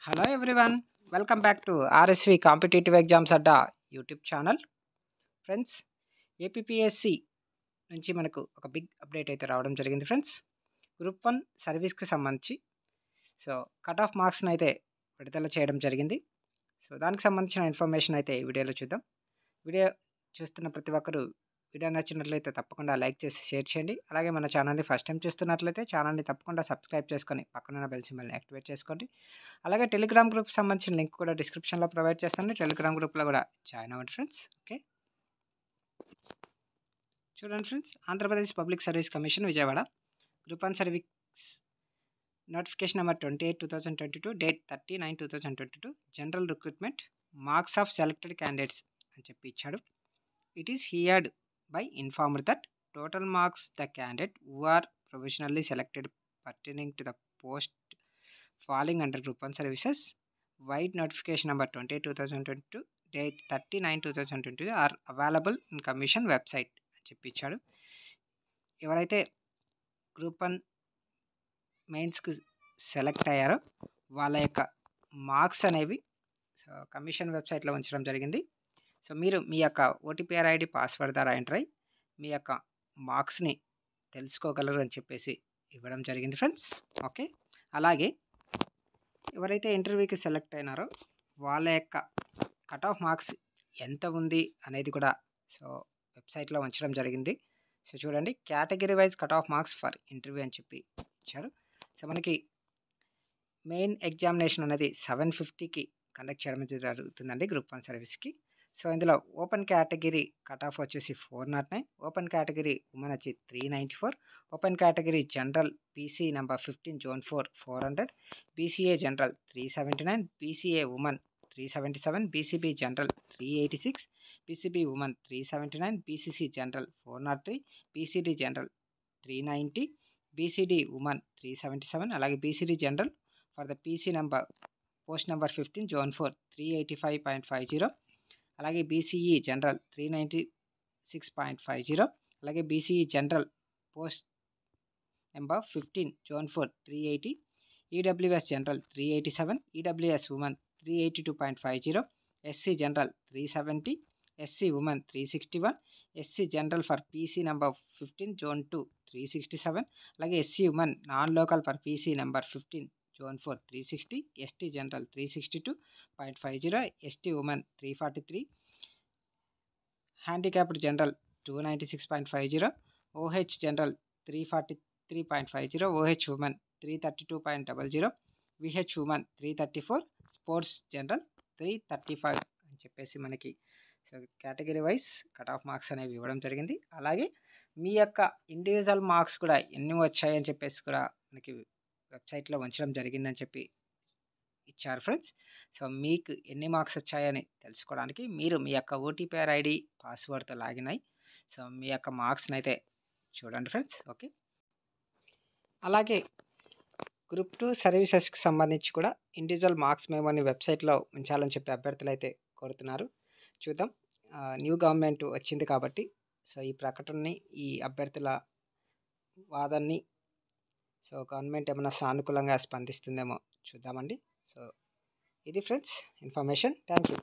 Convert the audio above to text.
Hello everyone, welcome back to RSV Competitive Exams Adda YouTube channel. Friends, APPSC నుంచి మనకు ఒక big update అయితే రావడం జరిగింది ఫ్రెండ్స్. గ్రూప్ 1 సర్వీస్కి సంబంధించి కట్ ఆఫ్ మార్క్స్ని అయితే విడుదల చేయడం జరిగింది. దానికి సంబంధించిన ఇన్ఫర్మేషన్ అయితే ఈ వీడియోలో చూద్దాం. వీడియో చూస్తున్న ప్రతి ఒక్కరూ వీడియో నచ్చినట్లయితే తప్పకుండా లైక్ చేసి షేర్ చేయండి. అలాగే మన ఛానల్ని ఫస్ట్ టైం చూస్తున్నట్లయితే ఛానల్ని తప్పకుండా సబ్స్క్రైబ్ చేసుకొని పక్కనున్న బెల్ సింబల్ని యాక్టివేట్ చేసుకోండి. అలాగే టెలిగ్రామ్ గ్రూప్ సంబంధించిన లింక్ కూడా డిస్క్రిప్షన్లో ప్రొవైడ్ చేస్తాను. టెలిగ్రామ్ గ్రూప్లో కూడా జాయిన్ అవ్వండి ఫ్రెండ్స్. ఓకే, చూడండి friends, Andhra Pradesh public service commission Vijayawada group 1 service notification number 28/2022 date 30/9/2022 general recruitment marks of selected candidates అని చెప్పి ఇచ్చాడు. It is heard by informed that total marks the candidate who are provisionally selected pertaining to the post falling under group 1 services wide notification number 28/2022 date 30/9/2022 are available in commission website అని చెప్పించాడు. ఎవరైతే group 1 మెయిన్స్కి select అయ్యారో వాళ్ళ యొక్క marks అనేవి commission వెబ్సైట్లో ఉంచడం జరిగింది. మీరు మీ యొక్క ఓటీపీఆర్ ఐడి పాస్వర్డ్ ద్వారా ఎంటర్ అయ్యి మీ యొక్క మార్క్స్ని తెలుసుకోగలరు అని చెప్పేసి ఇవ్వడం జరిగింది ఫ్రెండ్స్. ఓకే, అలాగే ఎవరైతే ఇంటర్వ్యూకి సెలెక్ట్ అయినారో వాళ్ళ యొక్క కట్ ఆఫ్ మార్క్స్ ఎంత ఉంది అనేది కూడా వెబ్సైట్లో ఉంచడం జరిగింది. చూడండి, category wise cut off marks for interview అని చెప్పి ఇచ్చారు. మనకి మెయిన్ ఎగ్జామినేషన్ అనేది 750కి కండక్ట్ చేయడం జరుగుతుందండి గ్రూప్ 1 సర్వీస్కి. ఇందులో ఓపెన్ కేటగిరీ కట్ ఆఫ్ వచ్చేసి 409, ఓపెన్ కేటగిరీ ఉమెన్ వచ్చి 394, open category general PC number 15 zone 4 400, BCA general 379, BCA women 377, BCB general 386, BCB women 379, BCC general 403, BCD general 390, BCD women 377, అలాగే BCD general for the PC number post number 15 zone 4 385.50, అలాగే BCE general 396.50, అలాగే BCE general post number 15 zone 4 380, EWS general 387, EWS women 382.50, SC general 370, SC women 361, SC general for PC number 15 zone 2 367, అలాగే SC women non local for PC number 15 zone 4 360, ST general 362.50, ST women 343, handicapped general 296.50, OH general 343.50, OH women 332.00, VH women 334, sports general 335 అని చెప్పేసి మనకి category wise cut off marks అనేవి ఇవ్వడం జరిగింది. అలాగే మీ యొక్క individual marks కూడా ఎన్ని వచ్చాయని చెప్పేసి కూడా మనకి వెబ్సైట్లో ఉంచడం జరిగిందని చెప్పి ఇచ్చారు ఫ్రెండ్స్. మీకు ఎన్ని మార్క్స్ వచ్చాయని తెలుసుకోవడానికి మీరు మీ యొక్క ఓటీపీఆర్ ఐడి పాస్వర్డ్తో లాగిన్ అయ్యి మీ యొక్క మార్క్స్ని అయితే చూడండి ఫ్రెండ్స్. ఓకే, అలాగే గ్రూప్ 2 సర్వీసెస్కి సంబంధించి కూడా ఇండివిజువల్ మార్క్స్ మెమోని వెబ్సైట్లో ఉంచాలని చెప్పి అభ్యర్థులు అయితే కోరుతున్నారు. చూద్దాం, న్యూ గవర్నమెంట్ వచ్చింది కాబట్టి ఈ ప్రకటనని, ఈ అభ్యర్థుల వాదనని గవర్నమెంట్ ఏమైనా సానుకూలంగా స్పందిస్తుందేమో చూద్దామండి. ఇది ఫ్రెండ్స్ ఇన్ఫర్మేషన్. Thank you.